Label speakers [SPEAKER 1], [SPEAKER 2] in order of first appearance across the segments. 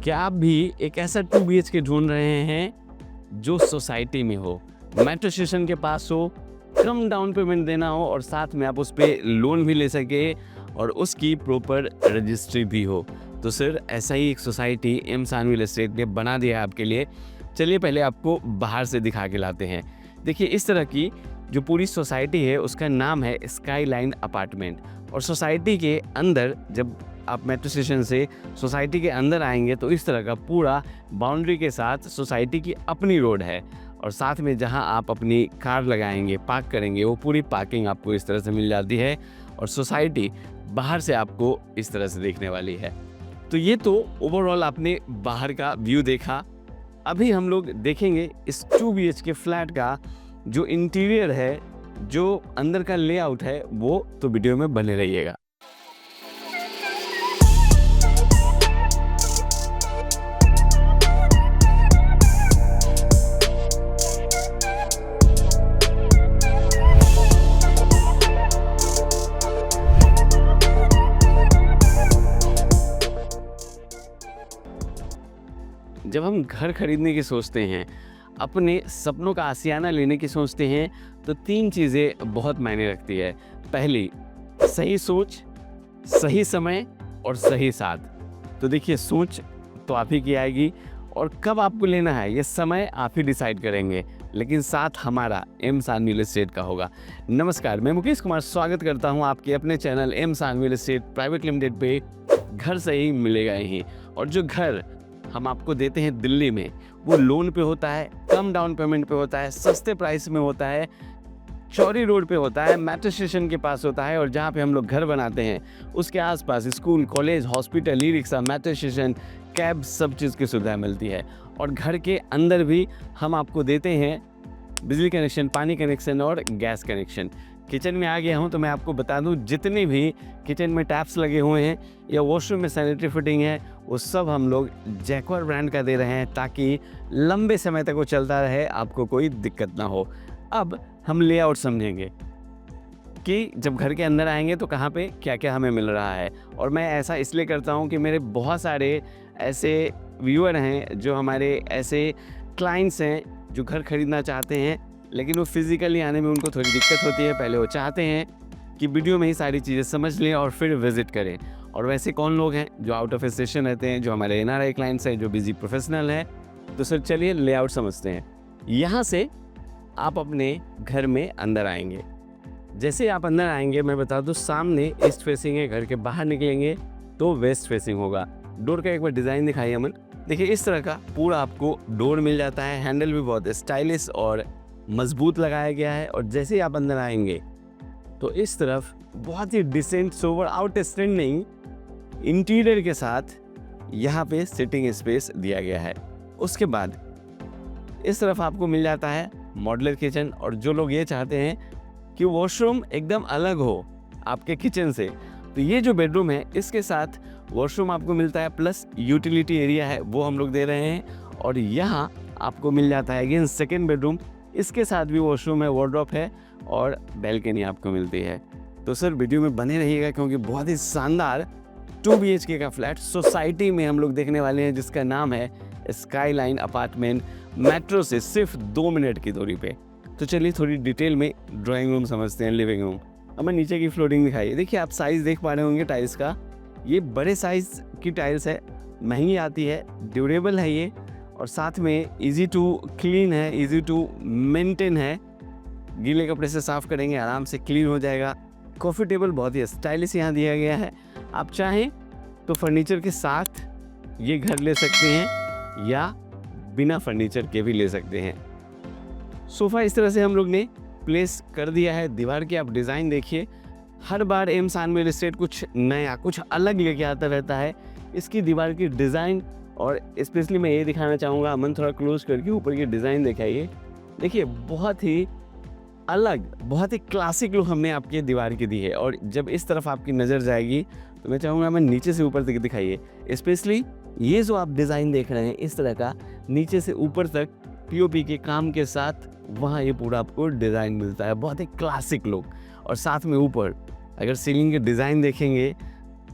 [SPEAKER 1] क्या आप भी एक ऐसा 2 BHK ढूंढ रहे हैं जो सोसाइटी में हो, मेट्रो स्टेशन के पास हो, कम डाउन पेमेंट देना हो और साथ में आप उस पे लोन भी ले सके और उसकी प्रॉपर रजिस्ट्री भी हो? तो सर ऐसा ही एक society M Saanvi real estate ने बना दिया है आपके लिए। चलिए पहले आपको बाहर से दिखा के लाते हैं। देखिए इस तरह की जो पूरी सोसाइटी है उसका नाम है स्काईलाइन अपार्टमेंट। और सोसाइटी के अंदर जब आप मेट्रो स्टेशन से सोसाइटी के अंदर आएंगे तो इस तरह का पूरा बाउंड्री के साथ सोसाइटी की अपनी रोड है और साथ में जहां आप अपनी कार लगाएंगे, पार्क करेंगे, वो पूरी पार्किंग आपको इस तरह से मिल जाती है और सोसाइटी बाहर से आपको इस तरह से देखने वाली है। तो ये तो ओवरऑल आपने बाहर का व्यू देखा। अभी हम लोग देखेंगे इस 2 BHK फ्लैट का जो इंटीरियर है, जो अंदर का लेआउट है, वो तो वीडियो में बने रहिएगा। जब हम घर खरीदने की सोचते हैं, अपने सपनों का आशियाना लेने की सोचते हैं, तो 3 चीज़ें बहुत मायने रखती है। पहली, सही सोच, सही समय और सही साथ। तो देखिए सोच तो आप ही की आएगी और कब आपको लेना है ये समय आप ही डिसाइड करेंगे, लेकिन साथ हमारा एम सानवी रियल एस्टेट का होगा। नमस्कार, मैं मुकेश कुमार स्वागत करता हूं आपके अपने channel M Saanvi real estate private limited पे। घर से ही मिलेगा ही, और जो घर हम आपको देते हैं दिल्ली में, वो लोन पे होता है, कम डाउन पेमेंट पे होता है, सस्ते प्राइस में होता है, चौरी रोड पे होता है, मेट्रो स्टेशन के पास होता है और जहाँ पे हम लोग घर बनाते हैं उसके आसपास school, college, hospital, e rickshaw, metro station, cab, सब चीज़ की सुविधा मिलती है। और घर के अंदर भी हम आपको देते हैं बिजली कनेक्शन, पानी कनेक्शन और गैस कनेक्शन। किचन में आ गया हूँ तो मैं आपको बता दूँ, जितने भी किचन में टैप्स लगे हुए हैं या वॉशरूम में सैनिटरी फिटिंग है, वो सब हम लोग जैक्वार ब्रांड का दे रहे हैं ताकि लंबे समय तक वो चलता रहे, आपको कोई दिक्कत ना हो। अब हम लेआउट समझेंगे कि जब घर के अंदर आएंगे तो कहाँ पे क्या क्या हमें मिल रहा है। और मैं ऐसा इसलिए करता हूँ कि मेरे बहुत सारे ऐसे व्यूअर हैं, जो हमारे ऐसे क्लाइंट्स हैं जो घर खरीदना चाहते हैं, लेकिन वो फिज़िकली आने में उनको थोड़ी दिक्कत होती है। पहले वो चाहते हैं कि वीडियो में ही सारी चीज़ें समझ लें और फिर विज़िट करें। और वैसे कौन लोग हैं जो आउट ऑफ स्टेशन रहते हैं, जो हमारे NRI क्लाइंट्स हैं, जो बिजी प्रोफेशनल हैं। तो सर चलिए लेआउट समझते हैं। यहाँ से आप अपने घर में अंदर आएंगे। जैसे आप अंदर आएंगे, मैं बता दूँ, सामने ईस्ट फेसिंग है, घर के बाहर निकलेंगे तो वेस्ट फेसिंग होगा। डोर का एक बार डिज़ाइन दिखाइए अमन। देखिए इस तरह का पूरा आपको डोर मिल जाता है। हैंडल भी बहुत स्टाइलिश और मजबूत लगाया गया है। और जैसे ही आप अंदर आएंगे तो इस तरफ बहुत ही डिसेंट, सोवर, आउटस्टैंडिंग इंटीरियर के साथ यहाँ पे सिटिंग स्पेस दिया गया है। उसके बाद इस तरफ आपको मिल जाता है मॉड्यूलर किचन। और जो लोग ये चाहते हैं कि वॉशरूम एकदम अलग हो आपके किचन से, तो ये जो बेडरूम है इसके साथ वॉशरूम आपको मिलता है, प्लस यूटिलिटी एरिया है वो हम लोग दे रहे हैं। और यहाँ आपको मिल जाता है अगेन सेकेंड बेडरूम, इसके साथ भी वॉशरूम है, वार्डरोब है और बैल्कनी आपको मिलती है। तो सर वीडियो में बने रहिएगा क्योंकि बहुत ही शानदार 2 BHK का फ्लैट सोसाइटी में हम लोग देखने वाले हैं, जिसका नाम है स्काईलाइन अपार्टमेंट, मेट्रो से सिर्फ 2 मिनट की दूरी पे। तो चलिए थोड़ी डिटेल में ड्राइंग रूम समझते हैं, लिविंग रूम। अब मैं नीचे की फ्लोरिंग दिखाइए। देखिए आप साइज़ देख पा रहे होंगे टाइल्स का, ये बड़े साइज़ की टाइल्स है, महंगी आती है, ड्यूरेबल है ये, और साथ में इजी टू क्लीन है, इजी टू मेंटेन है। गीले कपड़े से साफ़ करेंगे आराम से क्लीन हो जाएगा। कॉफ़ी टेबल बहुत ही स्टाइलिश यहाँ दिया गया है। आप चाहें तो फर्नीचर के साथ ये घर ले सकते हैं या बिना फर्नीचर के भी ले सकते हैं। सोफ़ा इस तरह से हम लोग ने प्लेस कर दिया है। दीवार की आप डिज़ाइन देखिए, हर बार एम सानवी रियल एस्टेट कुछ नया, कुछ अलग लेके आता रहता है। इसकी दीवार की डिज़ाइन, और स्पेशली मैं ये दिखाना चाहूँगा, अमन थोड़ा क्लोज करके ऊपर की डिज़ाइन दिखाइए। देखिए बहुत ही अलग, बहुत ही क्लासिक लुक हमने आपकी दीवार की दी है। और जब इस तरफ आपकी नज़र जाएगी तो मैं चाहूँगा मैं नीचे से ऊपर तक दिखाइए। स्पेशली ये जो आप डिज़ाइन देख रहे हैं इस तरह का, नीचे से ऊपर तक POP के काम के साथ वहाँ ये पूरा आपको डिज़ाइन मिलता है, बहुत ही क्लासिक लुक। और साथ में ऊपर अगर सीलिंग के डिज़ाइन देखेंगे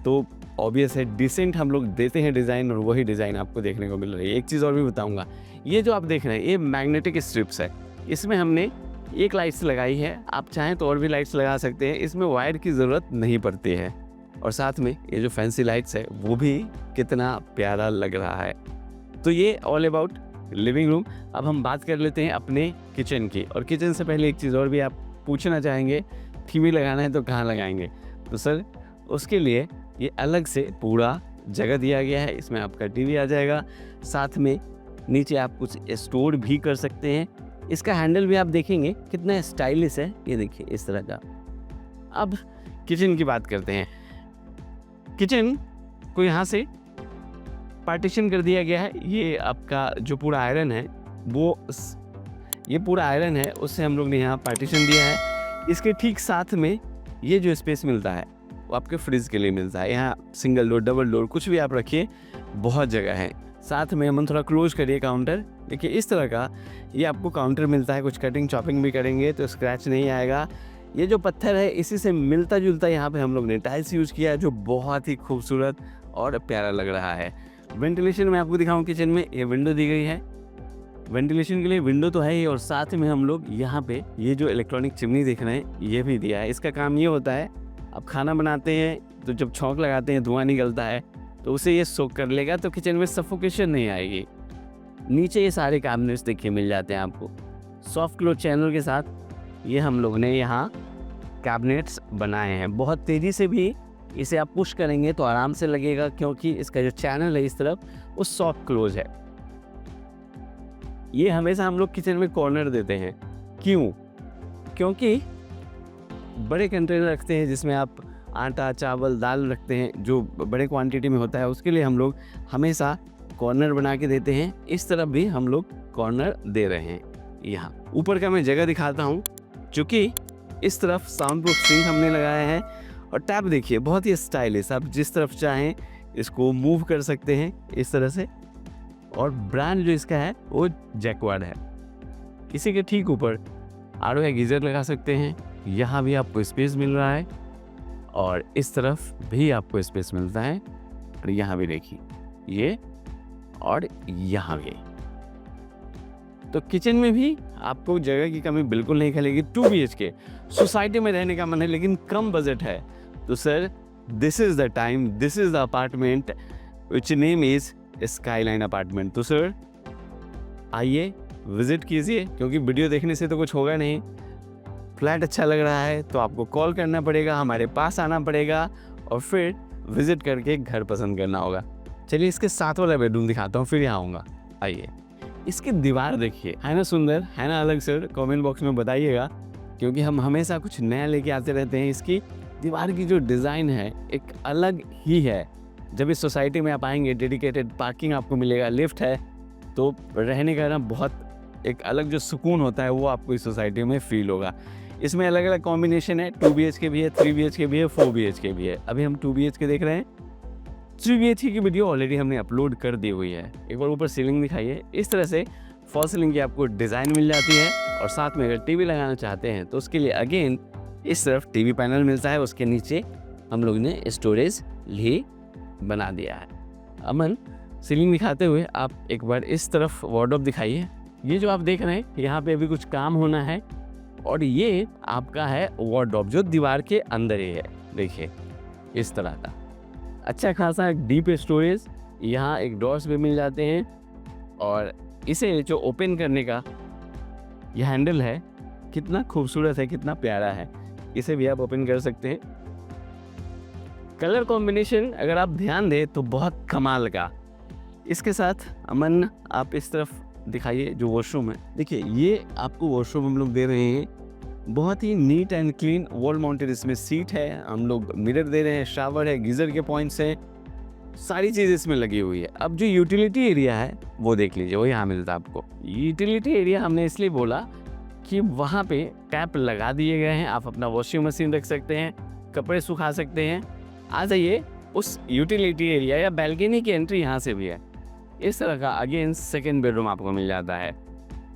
[SPEAKER 1] तो ऑब्वियस है, डिसेंट हम लोग देते हैं डिज़ाइन और वही डिज़ाइन आपको देखने को मिल रही है। एक चीज़ और भी बताऊंगा, ये जो आप देख रहे हैं ये मैग्नेटिक स्ट्रिप्स है, इसमें हमने एक लाइट्स लगाई है, आप चाहें तो और भी लाइट्स लगा सकते हैं, इसमें वायर की ज़रूरत नहीं पड़ती है। और साथ में ये जो फैंसी लाइट्स है वो भी कितना प्यारा लग रहा है। तो ये ऑल अबाउट लिविंग रूम। अब हम बात कर लेते हैं अपने किचन की, और किचन से पहले एक चीज़ और भी आप पूछना चाहेंगे, टीवी लगाना है तो कहाँ लगाएंगे? तो सर उसके लिए ये अलग से पूरा जगह दिया गया है, इसमें आपका टीवी आ जाएगा, साथ में नीचे आप कुछ स्टोर भी कर सकते हैं। इसका हैंडल भी आप देखेंगे कितना स्टाइलिश है, ये देखिए इस तरह का। अब किचन की बात करते हैं। किचन को यहाँ से पार्टीशन कर दिया गया है। ये आपका जो पूरा आयरन है ये पूरा आयरन है, उससे हम लोग ने यहाँ पार्टीशन दिया है। इसके ठीक साथ में ये जो स्पेस मिलता है वो आपके फ्रिज के लिए मिलता है। यहाँ सिंगल डोर, डबल डोर, कुछ भी आप रखिए, बहुत जगह है। साथ में हम थोड़ा क्लोज करिए काउंटर, देखिए इस तरह का ये आपको काउंटर मिलता है। कुछ कटिंग चॉपिंग भी करेंगे तो स्क्रैच नहीं आएगा। ये जो पत्थर है इसी से मिलता जुलता यहाँ पे हम लोग ने टाइल्स यूज़ किया है, जो बहुत ही खूबसूरत और प्यारा लग रहा है। वेंटिलेशन में आपको दिखाऊं, किचन में ये विंडो दी गई है, वेंटिलेशन के लिए विंडो तो है ही, और साथ में हम लोग यहाँ पे ये जो इलेक्ट्रॉनिक चिमनी देख रहे हैं ये भी दिया है। इसका काम ये होता है, आप खाना बनाते हैं तो जब छौंक लगाते हैं धुआं निकलता है तो उसे ये सोक कर लेगा, तो किचन में सफोकेशन नहीं आएगी। नीचे ये सारे कैबिनेट्स देखिए मिल जाते हैं आपको सॉफ्ट क्लोज चैनल के साथ। ये हम लोग ने यहाँ कैबिनेट्स बनाए हैं। बहुत तेज़ी से भी इसे आप पुश करेंगे तो आराम से लगेगा, क्योंकि इसका जो चैनल है इस तरफ वो सॉफ्ट क्लोज है। ये हमेशा हम लोग किचन में कॉर्नर देते हैं, क्यों? क्योंकि बड़े कंटेनर रखते हैं जिसमें आप आटा, चावल, दाल रखते हैं, जो बड़े क्वांटिटी में होता है, उसके लिए हम लोग हमेशा कॉर्नर बना के देते हैं। इस तरफ भी हम लोग कॉर्नर दे रहे हैं। यहाँ ऊपर का मैं जगह दिखाता हूँ, चूँकि इस तरफ साउंड प्रूफ सिंक हमने लगाया है, और टैप देखिए बहुत ही स्टाइलिश, आप जिस तरफ चाहें इसको मूव कर सकते हैं इस तरह से। और ब्रांड जो इसका है वो जैक्वार्ड है। इसी के ठीक ऊपर आरओ या गीज़र लगा सकते हैं। यहाँ भी आपको स्पेस मिल रहा है और इस तरफ भी आपको स्पेस मिलता है, और यहाँ भी देखिए ये, और यहाँ भी। तो किचन में भी आपको जगह की कमी बिल्कुल नहीं खलेगी। 2 BHK सोसाइटी में रहने का मन है लेकिन कम बजट है, तो sir this is the time, this is the apartment which name is skyline apartment. तो सर आइए विज़िट कीजिए, क्योंकि वीडियो देखने से तो कुछ होगा नहीं। फ्लैट अच्छा लग रहा है तो आपको कॉल करना पड़ेगा, हमारे पास आना पड़ेगा, और फिर विज़िट करके घर पसंद करना होगा। चलिए इसके साथ वाला बेडरूम दिखाता हूँ, फिर यहाँ आऊँगा। आइए, इसकी दीवार देखिए, है ना सुंदर, है ना अलग? सर कमेंट बॉक्स में बताइएगा, क्योंकि हम हमेशा कुछ नया लेके आते रहते हैं। इसकी दीवार की जो डिज़ाइन है एक अलग ही है। जब इस सोसाइटी में आप आएंगे, डेडिकेटेड पार्किंग आपको मिलेगा, लिफ्ट है, तो रहने का ना बहुत एक अलग जो सुकून होता है वो आपको इस सोसाइटी में फील होगा। इसमें अलग अलग कॉम्बिनेशन है, 2 BHK भी है, 3 BHK भी है, 4 BHK भी है। अभी हम 2 BHK देख रहे हैं। 3 BHK की वीडियो ऑलरेडी हमने अपलोड कर दी हुई है। एक बार ऊपर सीलिंग दिखाइए, इस तरह से फॉल सीलिंग की आपको डिज़ाइन मिल जाती है। और साथ में अगर टीवी लगाना चाहते हैं तो उसके लिए अगेन इस तरफ टीवी पैनल मिलता है, उसके नीचे हम लोग ने स्टोरेज भी बना दिया है। अमन, सीलिंग दिखाते हुए आप एक बार इस तरफ वार्डरोब दिखाइए। ये जो आप देख रहे हैं यहाँ पे अभी कुछ काम होना है, और ये आपका है वार्डरोब जो दीवार के अंदर ही है। देखिए इस तरह का अच्छा खासा एक डीप स्टोरेज, यहाँ एक डोर्स भी मिल जाते हैं, और इसे जो ओपन करने का ये हैंडल है कितना खूबसूरत है, कितना प्यारा है। इसे भी आप ओपन कर सकते हैं। कलर कॉम्बिनेशन अगर आप ध्यान दें तो बहुत कमाल का। इसके साथ अमन आप इस तरफ दिखाइए जो वॉशरूम है। देखिए ये आपको वॉशरूम हम लोग दे रहे हैं, बहुत ही neat and clean, wall mounted इसमें सीट है, हम लोग मिरर दे रहे हैं, शावर है, गीज़र के पॉइंट्स हैं, सारी चीज़ इसमें लगी हुई है। अब जो यूटिलिटी एरिया है वो देख लीजिए, वो यहाँ मिलता है आपको। यूटिलिटी एरिया हमने इसलिए बोला कि वहाँ पे टैप लगा दिए गए हैं, आप अपना वॉशिंग मशीन रख सकते हैं, कपड़े सुखा सकते हैं। आ जाइए, उस यूटिलिटी एरिया या बैल्कनी की एंट्री यहाँ से भी है। इस तरह का अगेन सेकेंड बेडरूम आपको मिल जाता है।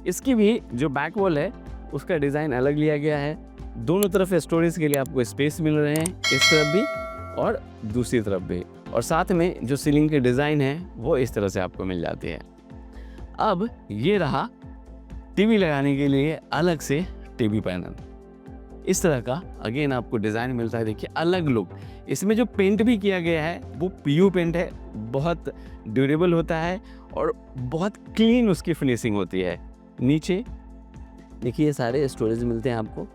[SPEAKER 1] इसकी भी जो बैक वॉल है उसका डिज़ाइन अलग लिया गया है। दोनों तरफ स्टोरेज के लिए आपको स्पेस मिल रहे हैं, इस तरफ भी और दूसरी तरफ भी। और साथ में जो सीलिंग की डिज़ाइन है वो इस तरह से आपको मिल जाती है। अब ये रहा टीवी लगाने के लिए अलग से टीवी पैनल। इस तरह का अगेन आपको डिज़ाइन मिलता है। देखिए अलग लुक, इसमें जो पेंट भी किया गया है वो पीयू पेंट है, बहुत ड्यूरेबल होता है और बहुत क्लीन उसकी फिनिशिंग होती है। नीचे देखिए सारे स्टोरेज मिलते हैं आपको,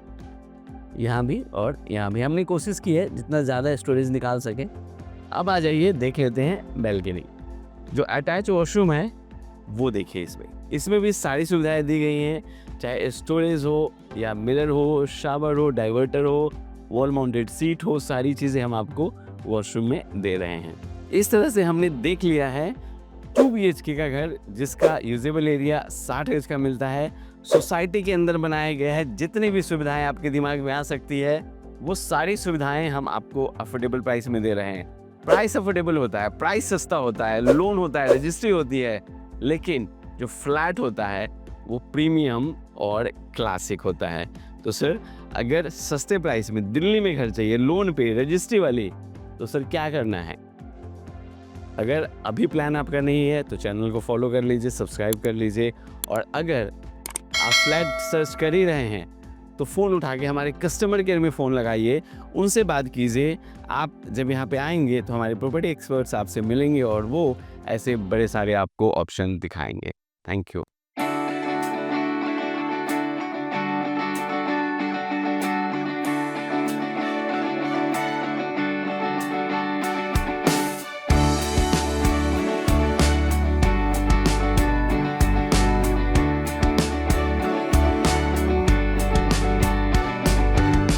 [SPEAKER 1] यहाँ भी और यहाँ भी। हमने कोशिश की है जितना ज़्यादा स्टोरेज निकाल सके। अब आ जाइए देख लेते हैं बैल्कनी। जो अटैच वॉशरूम है वो देखिए, इसमें भी सारी सुविधाएं दी गई हैं, चाहे स्टोरेज हो या मिरर हो, शावर हो, डाइवर्टर हो, वॉल माउंटेड सीट हो, सारी चीज़ें हम आपको वॉशरूम में दे रहे हैं। इस तरह से हमने देख लिया है 2 BHK का घर जिसका यूजेबल एरिया 60 गज का मिलता है, सोसाइटी के अंदर बनाया गया है। जितनी भी सुविधाएं आपके दिमाग में आ सकती है वो सारी सुविधाएं हम आपको अफोर्डेबल प्राइस में दे रहे हैं। प्राइस अफोर्डेबल होता है, प्राइस सस्ता होता है, लोन होता है, रजिस्ट्री होती है, लेकिन जो फ्लैट होता है वो प्रीमियम और क्लासिक होता है। तो सर अगर सस्ते प्राइस में दिल्ली में घर चाहिए, लोन पे, रजिस्ट्री वाली, तो सर क्या करना है? अगर अभी प्लान आपका नहीं है तो चैनल को फॉलो कर लीजिए, सब्सक्राइब कर लीजिए। और अगर आप फ्लैट सर्च कर ही रहे हैं तो फ़ोन उठा के हमारे कस्टमर केयर में फ़ोन लगाइए, उनसे बात कीजिए। आप जब यहाँ पे आएंगे तो हमारे प्रॉपर्टी एक्सपर्ट्स आपसे मिलेंगे और वो ऐसे बड़े सारे आपको ऑप्शन दिखाएंगे। Thank you.